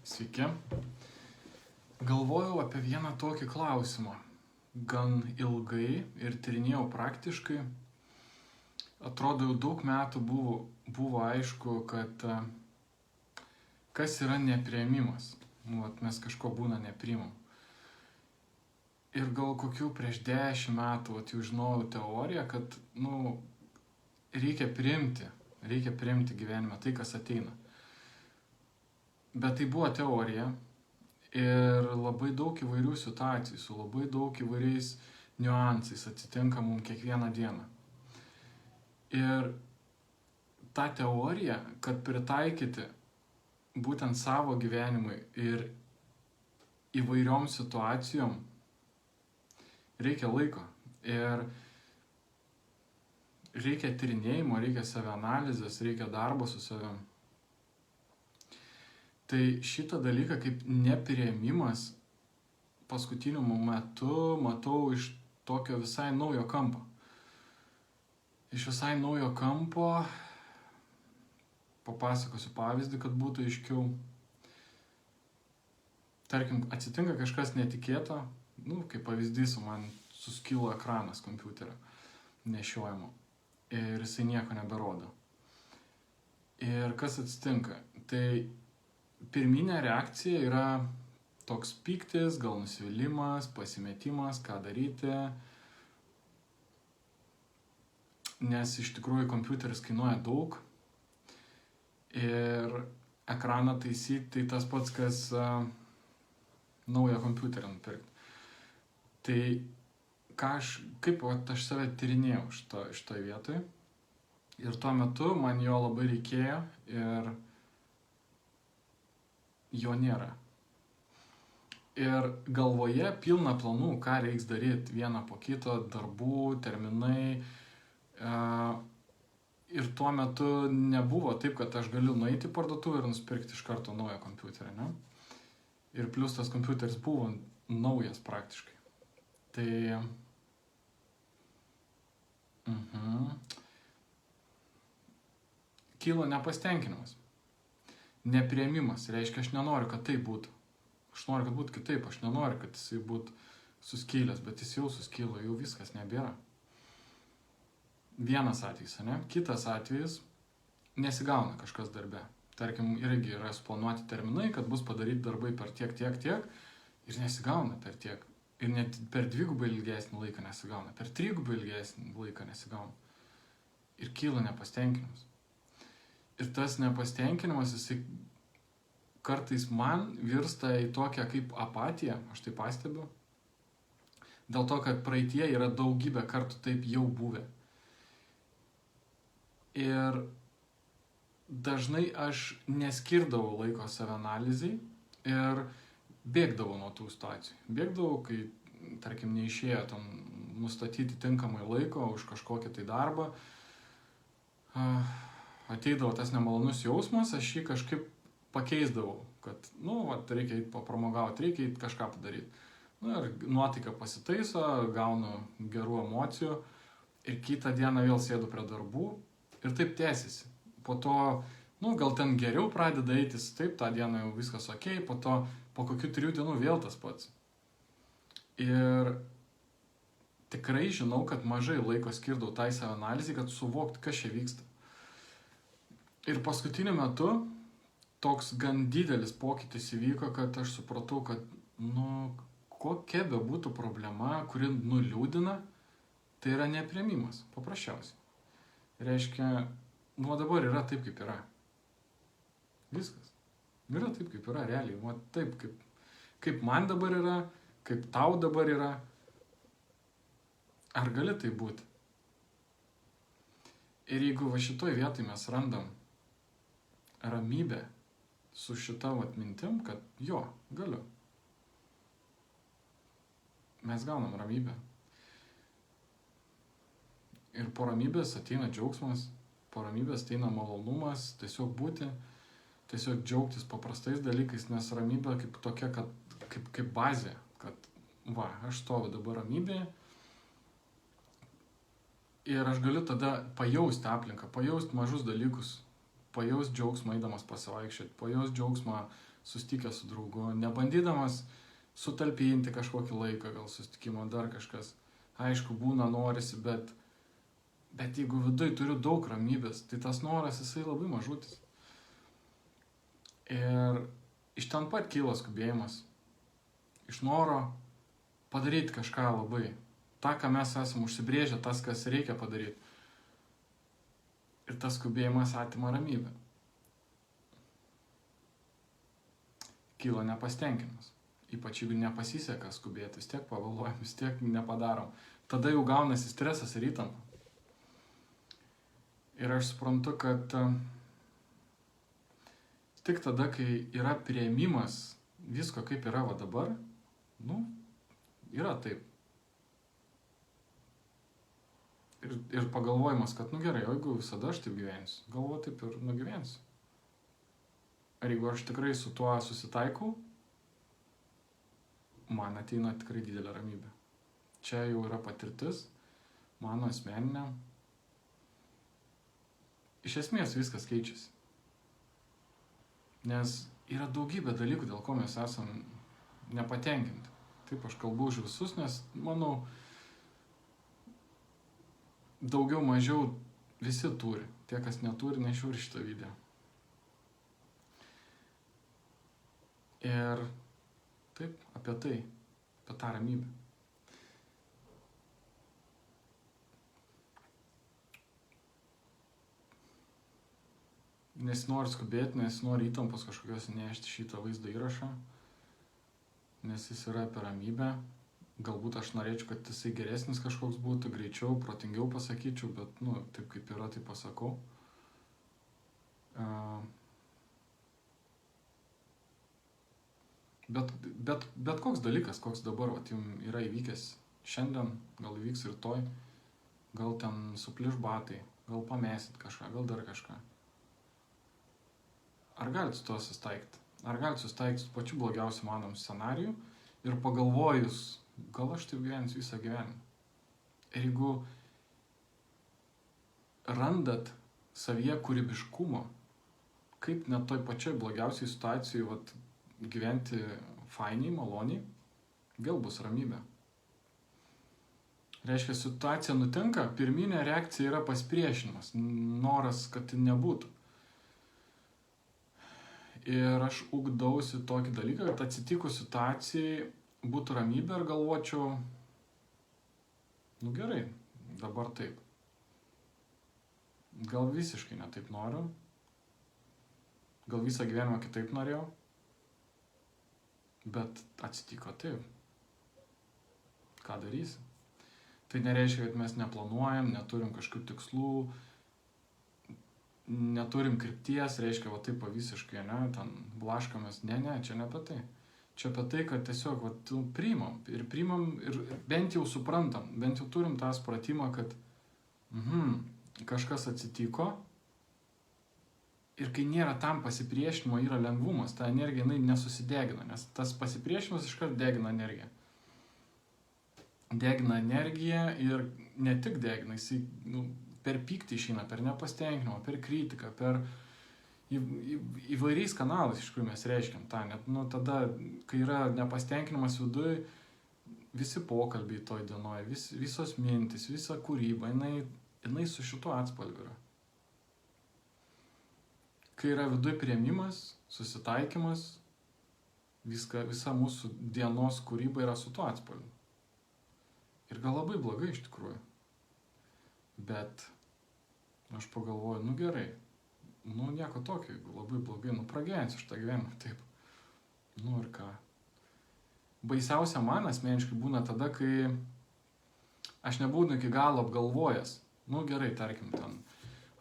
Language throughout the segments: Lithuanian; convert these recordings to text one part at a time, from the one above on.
Sveiki. Galvojau apie vieną tokį klausimą. Gan ilgai ir tyrinėjau praktiškai. Atrodo, jau daug metų buvo aišku, kad kas yra nepriėmimas. Mes kažko būna nepriimam. Ir gal kokių prieš 10 metų jau žinojau teoriją, kad reikia priimti gyvenime tai, kas ateina. Bet tai buvo teorija ir labai daug įvairių situacijų, su labai daug įvairiais niuansais atsitinka mums kiekvieną dieną. Ir tą teoriją, kad pritaikyti būtent savo gyvenimui ir įvairiom situacijom, reikia laiko. Ir reikia tyrinėjimo, reikia savianalizės, reikia darbo su savim. Tai šitą dalyką kaip nepriėmimas paskutiniu metu matau iš tokio visai naujo kampo. Iš visai naujo kampo papasakosiu pavyzdį, kad būtų aiškiau. Tarkim, atsitinka kažkas netikėto, kaip pavyzdys, man suskilo ekranas kompiuterio nešiojimo ir jisai nieko neberodo. Ir kas atsitinka? Tai pirminė reakcija yra toks pyktis, gal nusivylimas, pasimetimas, ką daryti. Nes iš tikrųjų kompiuteris kainuoja daug. Ir ekraną taisyti tai tas pats, kas naują kompiuterį nupirkti. Tai kaip aš save tyrinėjau šitoj vietoj. Ir tuo metu man jo labai reikėjo ir jo nėra. Ir galvoje pilna planų, ką reiks daryti vieną po kito, darbų, terminai. Ir tuo metu nebuvo taip, kad aš galiu nueiti į parduotuvę ir nusipirkti iš karto naują kompiuterį, ne? Ir plus tas kompiuteris buvo naujas praktiškai. Tai kyla nepasitenkinimas. Nepriėmimas. Reiškia, aš nenoriu, kad tai būtų. Aš noriu, kad būtų kitaip. Aš nenoriu, kad jisai būtų suskylęs, bet jis jau suskylo, jau viskas nebėra. Vienas atvejis, ne? Kitas atvejis, nesigauna kažkas darbe. Tarkim, irgi yra suplanuoti terminai, kad bus padaryti darbai per tiek, ir nesigauna per tiek. Ir net per 2 ilgesnį laiką nesigauna, per 3 ilgesnį laiką nesigauna. Ir kyla nepasitenkinimas. Ir tas nepasitenkinimas, jisai kartais man virsta į tokią kaip apatiją, aš tai pastebiu. Dėl to, kad praeitie yra daugybę kartų taip jau buvę. Ir dažnai aš neskirdavau laiko savianalizei ir bėgdavau nuo tų situacijų. Bėgdavau, kai, tarkim, neišėjo tam nustatyti tinkamai laiko už kažkokį tai darbą. Ateidavo tas nemalonus jausmas, aš jį kažkaip pakeisdavau, kad, reikia eiti papramogauti, reikia eiti kažką padaryti. Ir nuotaika pasitaiso, gaunu gerų emocijų ir kitą dieną vėl sėdu prie darbų ir taip tęsiasi. Po to, gal ten geriau pradeda eitis, taip, tą dieną jau viskas okei, po to, po kokių 3 dienų vėl tas pats. Ir tikrai žinau, kad mažai laiko skirdau tai savianalizei, kad suvokti, kas čia vyksta. Ir paskutiniu metu toks gan didelis pokytis įvyko, kad aš supratau, kad, kokia be būtų problema, kuri nuliūdina, tai yra nepriėmimas, paprasčiausiai. Reiškia, dabar yra taip, kaip yra. Viskas. Yra taip, kaip yra, realiai. Taip, kaip man dabar yra, kaip tau dabar yra. Ar gali tai būti? Ir jeigu šitoj vietoj mes randam ramybę su šita mintim, kad galiu. Mes gaunam ramybę. Ir po ramybės ateina džiaugsmas, po ramybės ateina malonumas, tiesiog būti, tiesiog džiaugtis paprastais dalykais, nes ramybė kaip tokia, kaip bazė, kad aš stoviu dabar ramybėje ir aš galiu tada pajausti aplinką, pajausti mažus dalykus, pajausti džiaugsmą eidamas pasivaikščioti, pajausti džiaugsmą susitikęs su draugu, nebandydamas sutalpinti kažkokį laiką, gal susitikimo, dar kažkas. Aišku, būna norisi, bet jeigu viduje turiu daug ramybės, tai tas noras jisai labai mažutis. Ir iš ten pat kyla skubėjimas. Iš noro padaryti kažką labai. Ta, ką mes esame užsibrėžę, tas, kas reikia padaryti. Ir tas skubėjimas atima ramybę. Kyla nepasitenkinimas. Ypač jeigu nepasiseka skubėti, vis tiek pavėluojam, vis tiek nepadarom. Tada jau gaunasi stresas ir įtampa. Ir aš suprantu, kad tik tada, kai yra priėmimas visko, kaip yra va dabar, yra taip. Ir pagalvojimas, kad gerai, o jeigu visada aš taip gyvensiu, galvo taip ir nugyvensiu. Ar jeigu aš tikrai su tuo susitaikau, man ateina tikrai didelė ramybė. Čia jau yra patirtis, mano asmeninė. Iš esmės viskas keičiasi. Nes yra daugybė dalykų, dėl ko mes esam nepatenkinti. Taip, aš kalbu už visus, nes, manau, daugiau mažiau visi turi. Tie, kas neturi, nežiūri šitą video. Ir taip, apie tai, apie tą ramybę. Nesinori skubėti, nesinori įtampos kažkokios nešti šitą vaizdo įrašą, nes jis yra apie ramybę. Galbūt aš norėčiau, kad jisai geresnis kažkoks būtų, greičiau, protingiau pasakyčiau, bet, taip kaip yra, tai pasakau. Bet koks dalykas, koks dabar jums yra įvykęs šiandien, gal įvyks rytoj, gal ten supliš batai, gal pamesit kažką, gal dar kažką. Ar galite su to susitaikyti? Ar galite susitaikyti su pačiu blogiausiu manomų scenariju ir pagalvojus, gal aš taip gyvensiu visą gyvenimą. Ir jeigu randat savyje kūrybiškumo, kaip net toj pačioj blogiausiai situacijai gyventi fainiai, maloniai, vėl bus ramybė. Reiškia, situacija nutinka, pirminė reakcija yra pasipriešinimas, noras, kad tai nebūtų. Ir aš ugdausi tokį dalyką, kad atsitikus situacijai būtų ramybė ir galvočiau, gerai, dabar taip. Gal visiškai netaip noriu, gal visą gyvenimą kitaip norėjau, bet atsitiko taip. Ką darysi? Tai nereiškia, kad mes neplanuojam, neturim kažkokių tikslų, neturim krypties, reiškia, taip visiškai, ten blaškomės. Ne, čia ne apie tai. Čia apie tai, kad tiesiog priimam ir bent jau suprantam, bent jau turim tą supratimą, kad kažkas atsitiko ir kai nėra tam pasipriešinimo, yra lengvumas, ta energija nesusidegina, nes tas pasipriešinimas iškart degina energiją. Degina energiją ir ne tik degina, jisai per pyktį išeina, per nepasitenkinimą, per kritiką, per įvairiais kanalais, iš kurių mes reiškiam tą. Net tada, kai yra nepasitenkinimas viduje, visi pokalbiai toj dienoj, visos mintis, visa kūryba, jinai su šituo atspalviu yra. Kai yra viduje priėmimas, susitaikymas, visa mūsų dienos kūryba yra su tuo atspalviu. Ir gal labai blogai iš tikrųjų. Bet aš pagalvoju, gerai, nieko tokio, jeigu labai blogai, pragyvensiu šitą gyvenimą, taip. Ir ką. Baisiausia man asmeniškai būna tada, kai aš nebūnu iki galo apgalvojęs. Gerai, tarkim, ten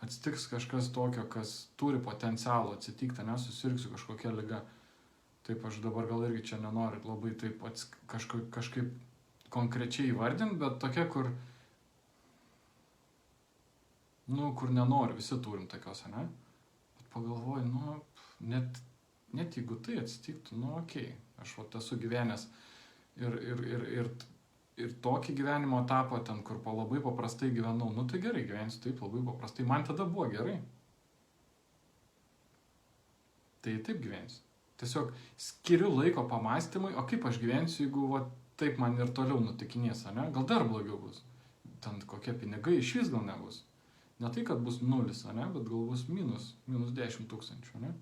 atsitiks kažkas tokio, kas turi potencialą atsitikti, susirgsiu kažkokia liga. Taip, aš dabar gal irgi čia nenoriu labai taip kažkaip konkrečiai įvardinti, bet tokia, kur nenoriu, visi turim tokios, ne? Bet pagalvoju, net jeigu tai atsitiktų, okei, aš esu gyvenęs ir tokį gyvenimo etapą ten, kur labai paprastai gyvenau, tai gerai, gyvensiu taip labai paprastai, man tada buvo gerai. Tai taip gyvensiu. Tiesiog skiriu laiko pamastymui, o kaip aš gyvensiu, jeigu va, taip man ir toliau nutikinės, ne? Gal dar blogiau bus. Ten kokie pinigai iš vis gal nebus. Ne tai, kad bus nulis, ne? Bet gal bus minus 10 000, ne?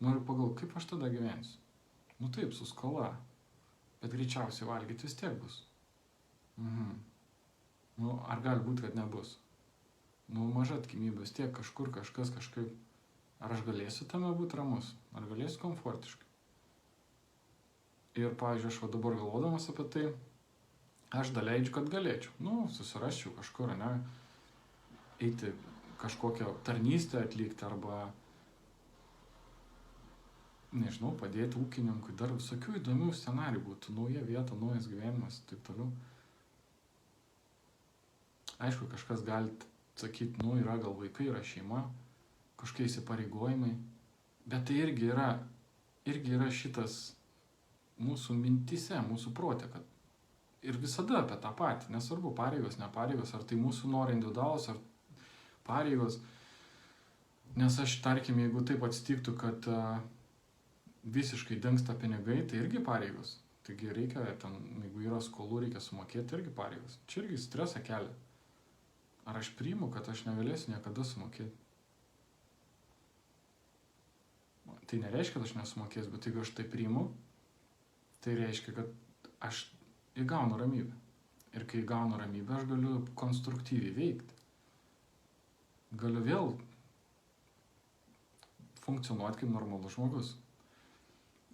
Noriu pagalvoti, kaip aš tada gyvensiu. Nu taip, su skola. Bet greičiausiai valgyti vis tiek bus. Nu, ar gali būti, kad nebus? Nu, maža tikimybė, vis tiek kažkur kažkas kažkaip. Ar aš galėsiu tame būti ramus? Ar galėsiu komfortiškai? Ir, pavyzdžiui, aš dabar galvodamas apie tai, aš daleidžiu, kad galėčiau. Nu, susirasčiau kažkur, ne? Eiti kažkokią tarnystę atlikti arba, nežinau, padėti ūkininkui. Dar visokių įdomių scenarijų būtų. Nauja vieta, naujas gyvenimas, taip toliau. Aišku, kažkas gali sakyti, nu, yra gal vaikai, yra šeima, kažkokie įsipareigojimai, bet tai irgi yra šitas mūsų mintise, mūsų prote, kad ir visada apie tą patį, nesvarbu pareigos, ne pareigos, ar tai mūsų norai individualus, ar pareigos, nes aš, tarkim, jeigu taip atsitiktų, kad visiškai dingsta pinigai, tai irgi pareigos, taigi reikia, ten, jeigu yra skolų, reikia sumokėti, irgi pareigos, čia irgi stresą kelia. Ar aš priimu, kad aš negalėsiu niekada sumokėti? Tai nereiškia, kad aš nesumokėsiu, bet jeigu aš tai priimu, tai reiškia, kad aš įgaunu ramybę. Ir kai įgaunu ramybę, aš galiu konstruktyviai veikti. Galiu vėl funkcionuoti kaip normalus žmogus.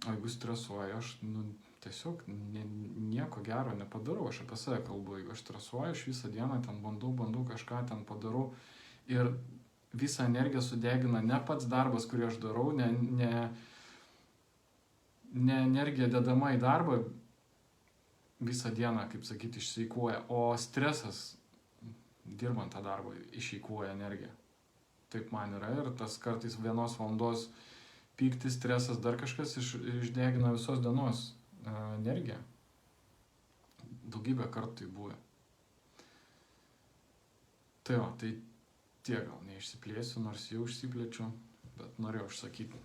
O jeigu stresuoju, aš tiesiog nieko gero nepadarau. Aš apie save kalbu. Jeigu aš stresuoju, aš visą dieną ten bandau kažką ten padarau. Ir visą energiją sudegina ne pats darbas, kurį aš darau, ne energija dedama į darbą visą dieną, kaip sakyti, išseikuoja, o stresas dirbant tą darbą išeikuoja energiją. Taip man yra ir tas kartais 1 valandos pyktis, stresas, dar kažkas išdegina visos dienos energiją. Daugybę kartų tai buvo. Tai tiek gal neišsiplėsiu, nors jau išsiplėčiu, bet norėjau išsakyti.